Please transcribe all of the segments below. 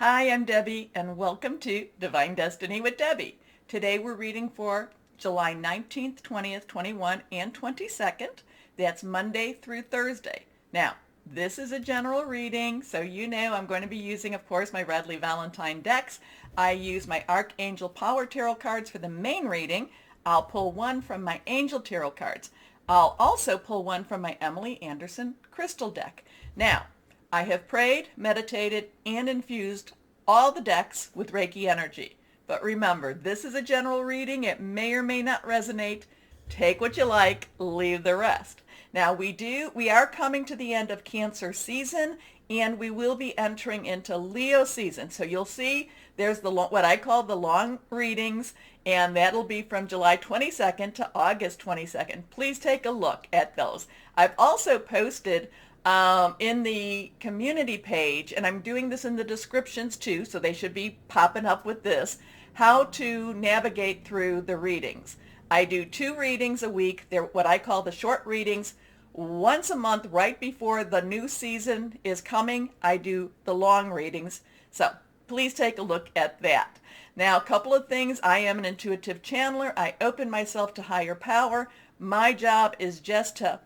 Hi, I'm Debbie, and welcome to Divine Destiny with Debbie. Today we're reading for July 19th, 20th, 21, and 22nd. That's Monday through Thursday. Now, this is a general reading, so you know I'm going to be using, of course, my Radley Valentine decks. I use my Archangel Power Tarot cards for the main reading. I'll pull one from my Angel Tarot cards. I'll also pull one from my Emily Anderson Crystal deck. Now, I have prayed, meditated, and infused all the decks with Reiki energy. But remember, this is a general reading. It may or may not resonate. Take what you like, leave the rest. Now we are coming to the end of Cancer season, and we will be entering into Leo season. So you'll see there's what I call the long readings, and that'll be from July 22nd to August 22nd. Please take a look at those. I've also posted in the community page, and I'm doing this in the descriptions too, so they should be popping up with this, how to navigate through the readings. I do 2 readings a week. They're what I call the short readings. Once a month, right before the new season is coming, I do the long readings. So please take a look at that. Now, a couple of things. I am an intuitive channeler. I open myself to higher power. My job is just to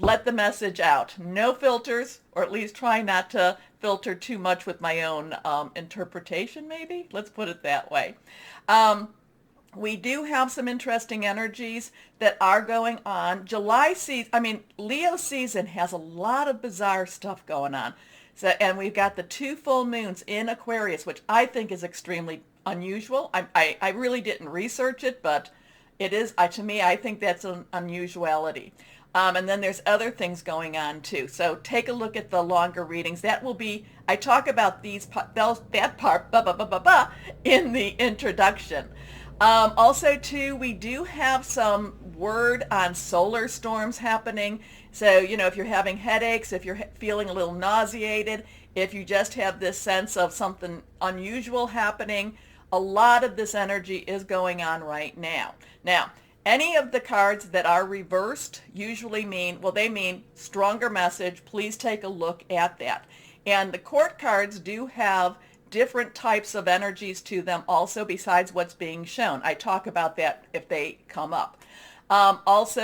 let the message out. No filters, or at least try not to filter too much with my own interpretation, maybe? Let's put it that way. We do have some interesting energies that are going on. Leo season has a lot of bizarre stuff going on. So, and we've got the 2 full moons in Aquarius, which I think is extremely unusual. I really didn't research it, but it is, to me, I think that's an unusuality. And then there's other things going on too. So take a look at the longer readings. That will be, I talk about that part in the introduction. Also too, we do have some word on solar storms happening. So, if you're having headaches, if you're feeling a little nauseated, if you just have this sense of something unusual happening, a lot of this energy is going on right now. Now, any of the cards that are reversed usually mean stronger message. Please take a look at that. And the court cards do have different types of energies to them also besides what's being shown. I talk about that if they come up. Let's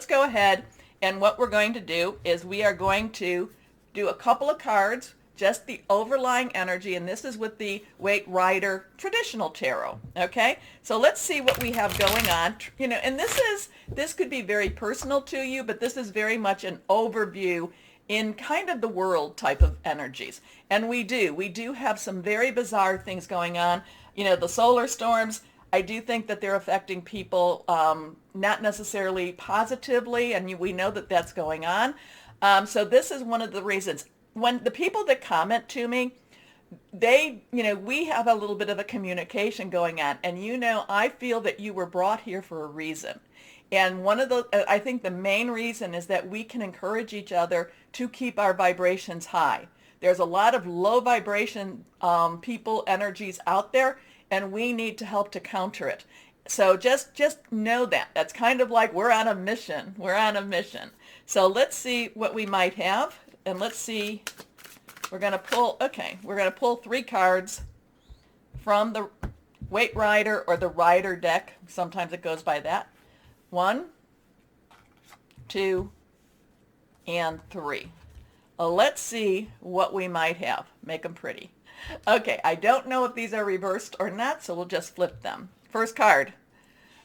go ahead, and what we're going to do is we are going to do a couple of cards, just the overlying energy, and this is with the Waite Rider traditional tarot. Okay, so let's see what we have going on. And this could be very personal to you, but this is very much an overview in kind of the world type of energies. And we do have some very bizarre things going on. The solar storms, I do think that they're affecting people not necessarily positively, and we know that that's going on. So this is one of the reasons. When the people that comment to me, we have a little bit of a communication going on, and I feel that you were brought here for a reason. And I think the main reason is that we can encourage each other to keep our vibrations high. There's a lot of low vibration people, energies out there, and we need to help to counter it. So just know that. That's kind of like we're on a mission. We're on a mission. So let's see what we might have. And let's see, we're going to pull 3 cards from the Waite Rider or the Rider deck. Sometimes it goes by that. 1, 2, and 3. Let's see what we might have. Make them pretty. Okay, I don't know if these are reversed or not, so we'll just flip them. First card.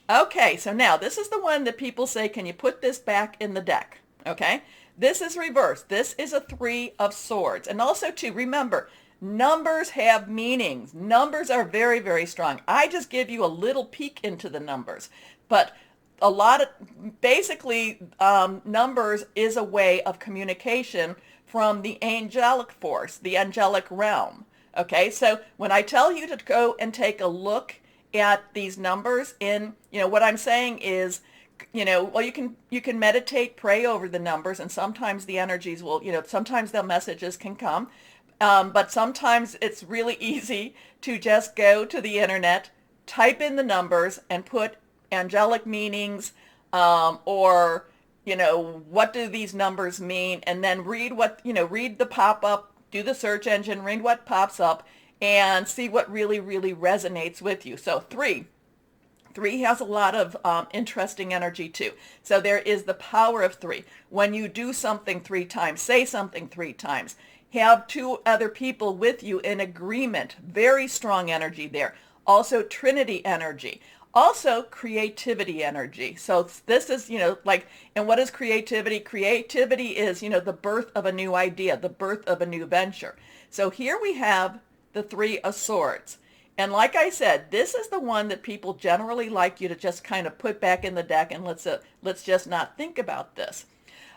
Okay, so now this is the one that people say, can you put this back in the deck? Okay, this is reversed. This is a 3 of Swords. And also, too, remember, numbers have meanings. Numbers are very, very strong. I just give you a little peek into the numbers. But numbers is a way of communication from the angelic force, the angelic realm. Okay, so when I tell you to go and take a look at these numbers what I'm saying is, you can meditate, pray over the numbers, and sometimes the energies will, sometimes the messages can come, but sometimes it's really easy to just go to the internet, type in the numbers, and put angelic meanings or what do these numbers mean? And then read read the pop-up, do the search engine, read what pops up, and see what really, really resonates with you. So three has a lot of interesting energy too. So there is the power of three. When you do something 3 times, say something 3 times, have 2 other people with you in agreement. Very strong energy there. Also Trinity energy. Also creativity energy. So this is, and what is creativity? Creativity is, the birth of a new idea, the birth of a new venture. So here we have the 3 of Swords. And like I said, this is the one that people generally like you to just kind of put back in the deck and let's just not think about this.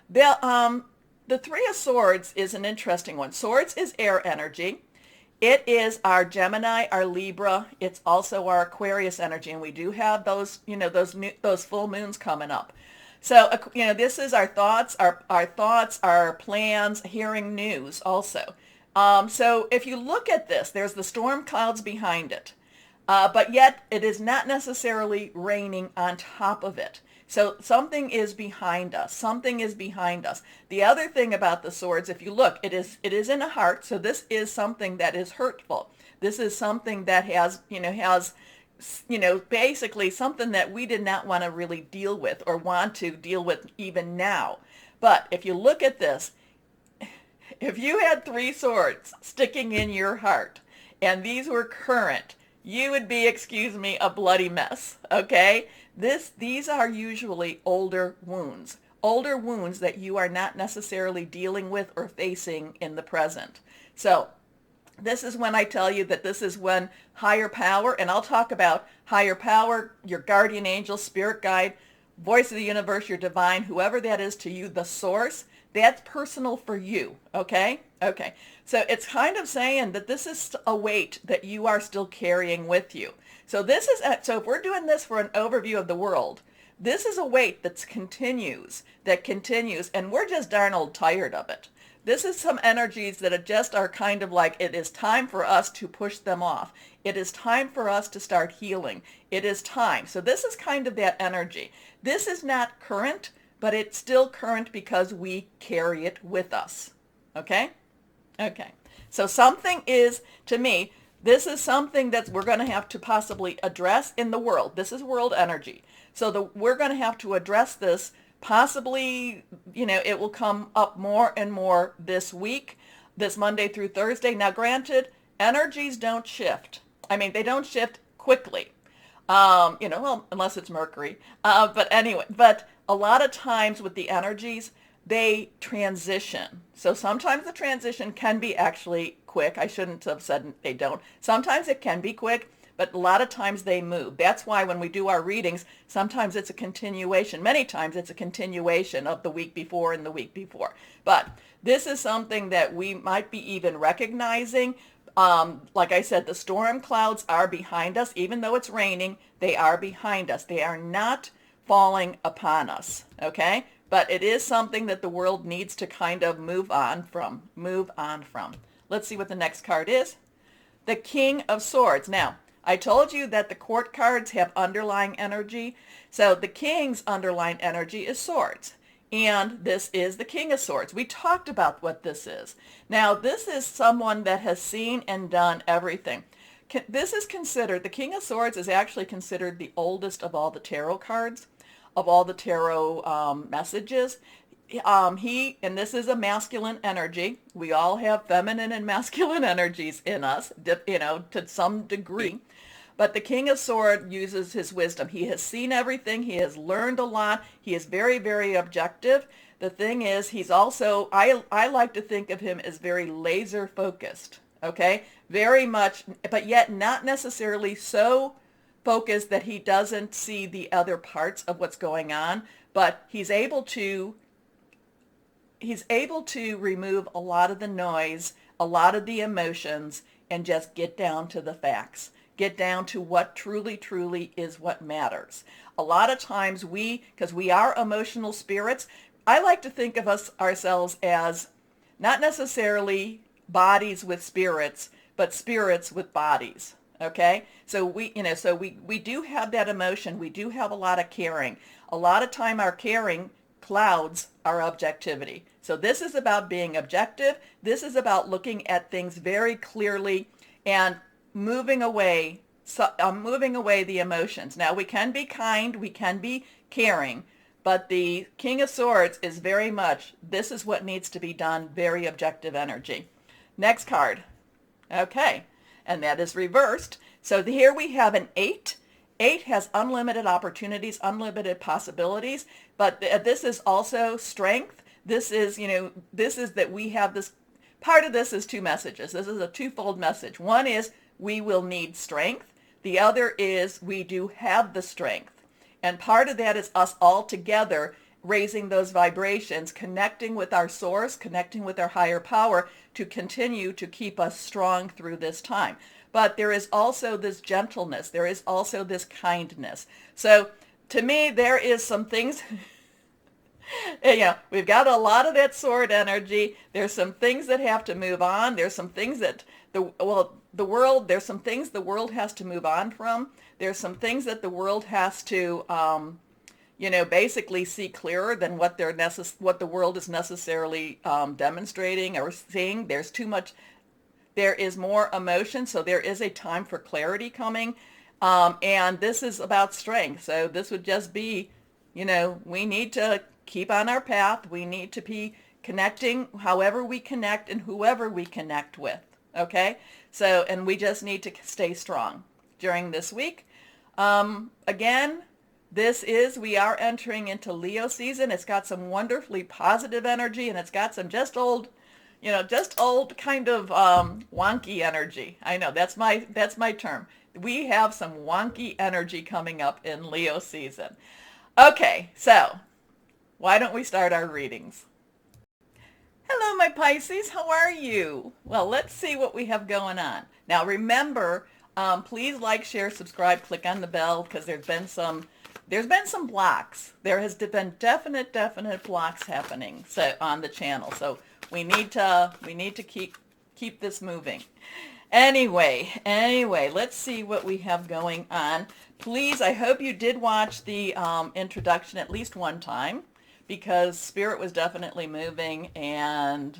The 3 of Swords is an interesting one. Swords is air energy. It is our Gemini, our Libra. It's also our Aquarius energy, and we do have those, those full moons coming up. So, this is our thoughts, our plans, hearing news also. So if you look at this, there's the storm clouds behind it, but yet it is not necessarily raining on top of it. So something is behind us. Something is behind us. The other thing about the swords, if you look, it is in a heart. So this is something that is hurtful. This is something that has basically something that we did not want to really deal with or want to deal with even now. But if you look at this, if you had 3 swords sticking in your heart and these were current, you would be, excuse me, a bloody mess, okay? These are usually older wounds that you are not necessarily dealing with or facing in the present. So this is when I tell you that this is when higher power, and I'll talk about higher power, your guardian angel, spirit guide, voice of the universe, your divine, whoever that is to you, the source, that's personal for you, okay? Okay. So it's kind of saying that this is a weight that you are still carrying with you. So so if we're doing this for an overview of the world, this is a weight that continues, and we're just darn old tired of it. This is some energies that are kind of like, it is time for us to push them off. It is time for us to start healing. It is time. So this is kind of that energy. This is not current, but it's still current because we carry it with us. Okay? Okay. So something is, to me, this is something that we're going to have to possibly address in the world. This is world energy. So we're going to have to address this. Possibly, it will come up more and more this week, this Monday through Thursday. Now, granted, energies don't shift. I mean, they don't shift quickly, unless it's Mercury. But anyway, but a lot of times with the energies, they transition. So sometimes the transition can be actually quick. I shouldn't have said they don't. Sometimes it can be quick, but a lot of times they move. That's why when we do our readings, sometimes it's a continuation. Many times it's a continuation of the week before and the week before. But this is something that we might be even recognizing. Like I said, the storm clouds are behind us. Even though it's raining, they are behind us. They are not falling upon us, okay? But it is something that the world needs to kind of move on from. Let's see what the next card is. The King of Swords. Now, I told you that the court cards have underlying energy. So the King's underlying energy is swords. And this is the King of Swords. We talked about what this is. Now, this is someone that has seen and done everything. This is considered, the King of Swords is actually considered the oldest of all the tarot cards, of all the tarot messages. And this is a masculine energy. We all have feminine and masculine energies in us, to some degree. But the King of Swords uses his wisdom. He has seen everything. He has learned a lot. He is very, very objective. The thing is, he's also, I like to think of him as very laser focused, okay? Very much, but yet not necessarily so focused that he doesn't see the other parts of what's going on, but he's able to remove a lot of the noise, a lot of the emotions, and just get down to the facts. Get down to what truly, truly is what matters. A lot of times because we are emotional spirits, I like to think of ourselves as not necessarily bodies with spirits, but spirits with bodies. Okay? So we do have that emotion. We do have a lot of caring. A lot of time our caring clouds our objectivity. So this is about being objective. This is about looking at things very clearly and moving away the emotions. Now, we can be kind, we can be caring, but the King of Swords is very much, this is what needs to be done, very objective energy. Next card. Okay, and that is reversed. So here we have an 8. 8 has unlimited opportunities, unlimited possibilities, but this is also strength. This is, this is that we have this, part of this is 2 messages. This is a twofold message. One is we will need strength. The other is we do have the strength. And part of that is us all together raising those vibrations, connecting with our source, connecting with our higher power to continue to keep us strong through this time. But there is also this gentleness. There is also this kindness. So to me, there is some things, we've got a lot of that sword energy. There's some things that have to move on. There's some things that there's some things the world has to move on from. There's some things that the world has to, basically see clearer than what the world is necessarily demonstrating or seeing. There's too much. There is more emotion, so there is a time for clarity coming. And this is about strength. So this would just be, we need to keep on our path. We need to be connecting however we connect and whoever we connect with. Okay? So, and we just need to stay strong during this week. Again, we are entering into Leo season. It's got some wonderfully positive energy, and it's got some just old kind of wonky energy. I know that's my term. We have some wonky energy coming up in Leo season. Okay, so why don't we start our readings? Hello, my Pisces. How are you? Well, let's see what we have going on. Now, remember, please like, share, subscribe, click on the bell, because there's been some blocks. There has been definite blocks happening on the channel. So we need to keep this moving. Anyway, let's see what we have going on. Please, I hope you did watch the introduction at least one time, because Spirit was definitely moving, and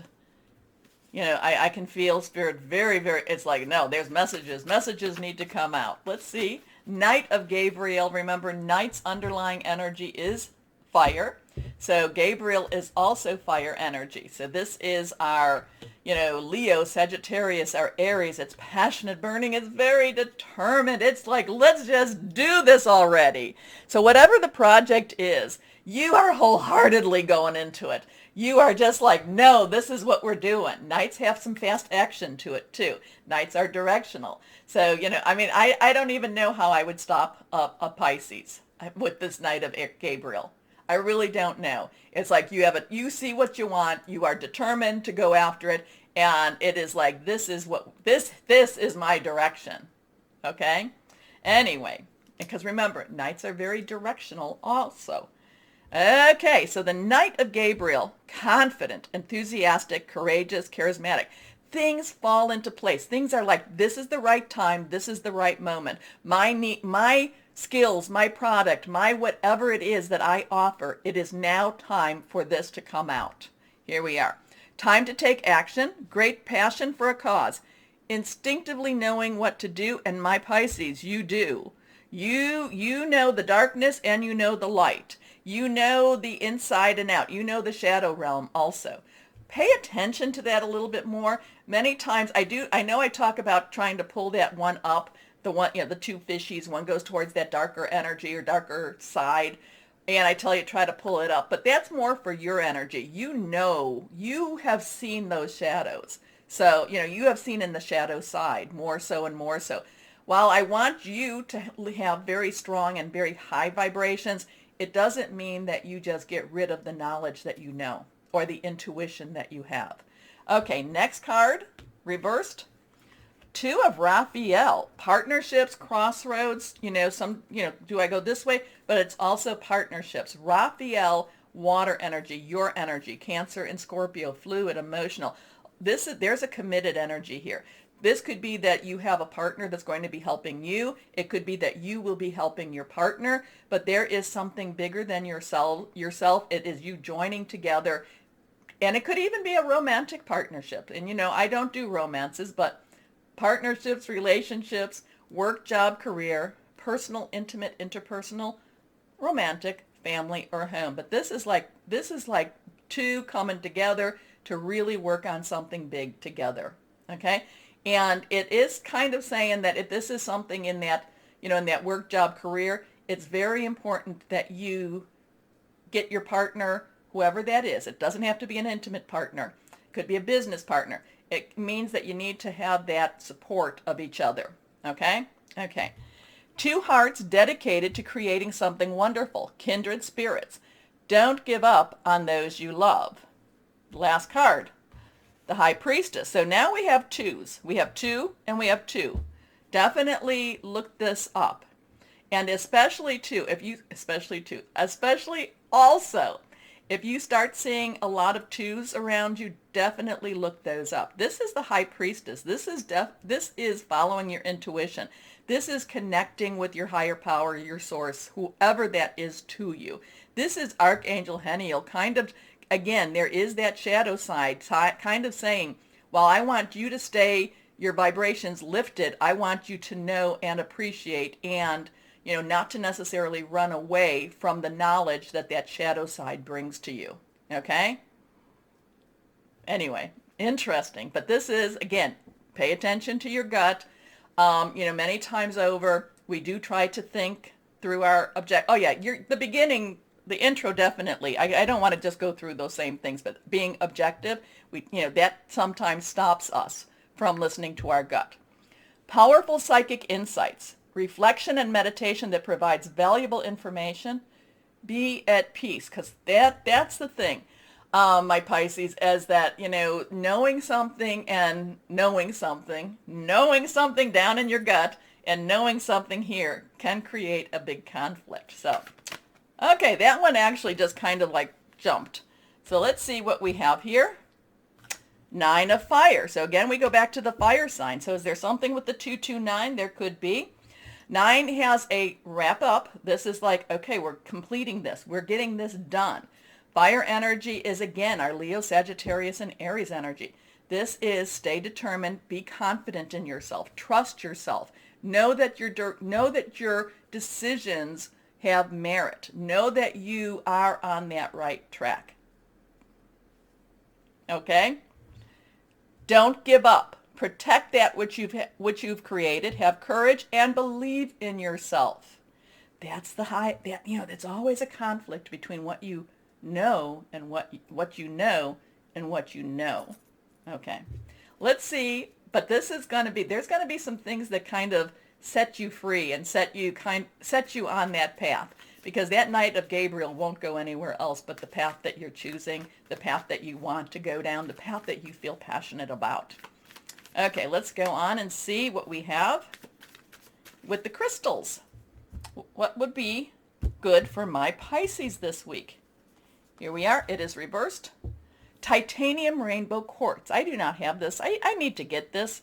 I can feel Spirit very, very, it's like, no, there's messages need to come out. Let's see. Knight of Gabriel. Remember, Knight's underlying energy is fire. So Gabriel is also fire energy. So this is our, Leo, Sagittarius, our Aries. It's passionate, burning. It's very determined. It's like, let's just do this already. So whatever the project is, you are wholeheartedly going into it. You are just like, no, this is what we're doing. Knights have some fast action to it too. Knights are directional. So, I don't even know how I would stop a Pisces with this Knight of Gabriel. I really don't know. It's like you see what you want, you are determined to go after it, and it is like, this is my direction. Okay? Anyway, because remember, Knights are very directional also. Okay, so the Knight of Gabriel, confident, enthusiastic, courageous, charismatic. Things fall into place. Things are like, this is the right time, this is the right moment. My skills, my product, my whatever it is that I offer, it is now time for this to come out. Here we are. Time to take action, great passion for a cause, instinctively knowing what to do, and my Pisces, you do. You know the darkness and you know the light. You know the inside and out. You know the shadow realm also. Pay attention to that a little bit more. Many times I know I talk about trying to pull that one up, the 2 fishies, one goes towards that darker energy or darker side, and I tell you, try to pull it up. But that's more for your energy. You have seen those shadows. So, you have seen in the shadow side, more so and more so. While I want you to have very strong and very high vibrations, it doesn't mean that you just get rid of the knowledge that you know or the intuition that you have. Okay, next card, reversed. 2 of Raphael, partnerships, crossroads, do I go this way? But it's also partnerships. Raphael, water energy, your energy, Cancer and Scorpio, fluid, emotional. There's a committed energy here. This could be that you have a partner that's going to be helping you. It could be that you will be helping your partner, but there is something bigger than yourself. It is you joining together. And it could even be a romantic partnership. And I don't do romances, but partnerships, relationships, work, job, career, personal, intimate, interpersonal, romantic, family, or home. But this is like two coming together to really work on something big together. Okay? And it is kind of saying that if this is something in that, in that work, job, career, it's very important that you get your partner, whoever that is. It doesn't have to be an intimate partner. It could be a business partner. It means that you need to have that support of each other. Okay? Okay. Two hearts dedicated to creating something wonderful. Kindred spirits. Don't give up on those you love. Last card. The High Priestess. So now we have twos. We have two and we have two. Definitely look this up. And especially also, if you start seeing a lot of twos around you, definitely look those up. This is the High Priestess. This is following your intuition. This is connecting with your higher power, your source, whoever that is to you. This is Archangel Heniel, kind of, again, there is that shadow side, kind of saying, while I want you to stay, your vibrations lifted, I want you to know and appreciate and, not to necessarily run away from the knowledge that that shadow side brings to you. Okay? Anyway, interesting. But this is, again, pay attention to your gut. Many times over, we do try to think through our oh yeah, the beginning, the intro definitely. I don't want to just go through those same things, but being objective, that sometimes stops us from listening to our gut. Powerful psychic insights, reflection and meditation that provides valuable information. Be at peace, because that's the thing, my Pisces, is that, knowing something and knowing something down in your gut and knowing something here can create a big conflict. So, okay, that one actually just kind of like jumped. So let's see what we have here. 9 of fire. So again, we go back to the fire sign. So is there something with the 229? There could be. 9 has a wrap up. This is like, okay, we're completing this. We're getting this done. Fire energy is, again, our Leo, Sagittarius, and Aries energy. This is stay determined, be confident in yourself, trust yourself. Know that your decisions have merit. Know that you are on that right track. Okay? Don't give up. Protect that which you've created. Have courage and believe in yourself. That's that's always a conflict between what you know and what you know and what you know. Okay. Let's see, but there's going to be some things that kind of set you free and set you on that path, because that Knight of Gabriel won't go anywhere else but the path that you're choosing, the path that you want to go down, the path that you feel passionate about. Okay, let's go on and see what we have with the crystals. What would be good for my Pisces this week? Here we are. It is reversed. Titanium rainbow quartz. I do not have this. I need to get this.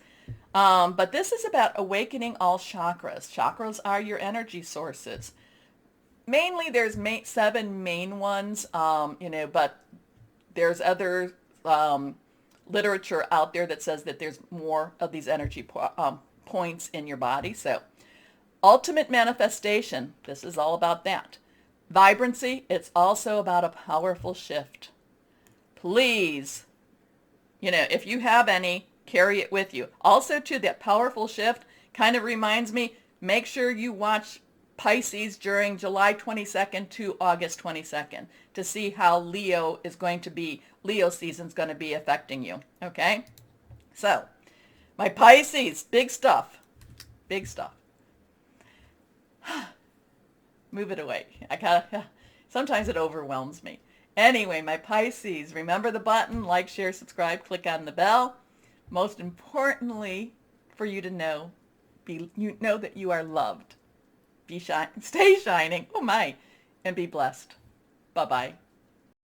But this is about awakening all chakras. Chakras are your energy sources. Mainly there's 7 main ones, but there's other literature out there that says that there's more of these energy points in your body. So ultimate manifestation, this is all about that. Vibrancy, it's also about a powerful shift. Please, if you have any, carry it with you. Also, too, that powerful shift kind of reminds me, make sure you watch Pisces during July 22nd to August 22nd to see how Leo season's going to be affecting you. Okay? So, my Pisces, big stuff. Big stuff. Move it away. Sometimes it overwhelms me. Anyway, my Pisces, remember the button, like, share, subscribe, click on the bell. Most importantly, for you to know, know that you are loved. Stay shining, oh my, and be blessed. Bye-bye.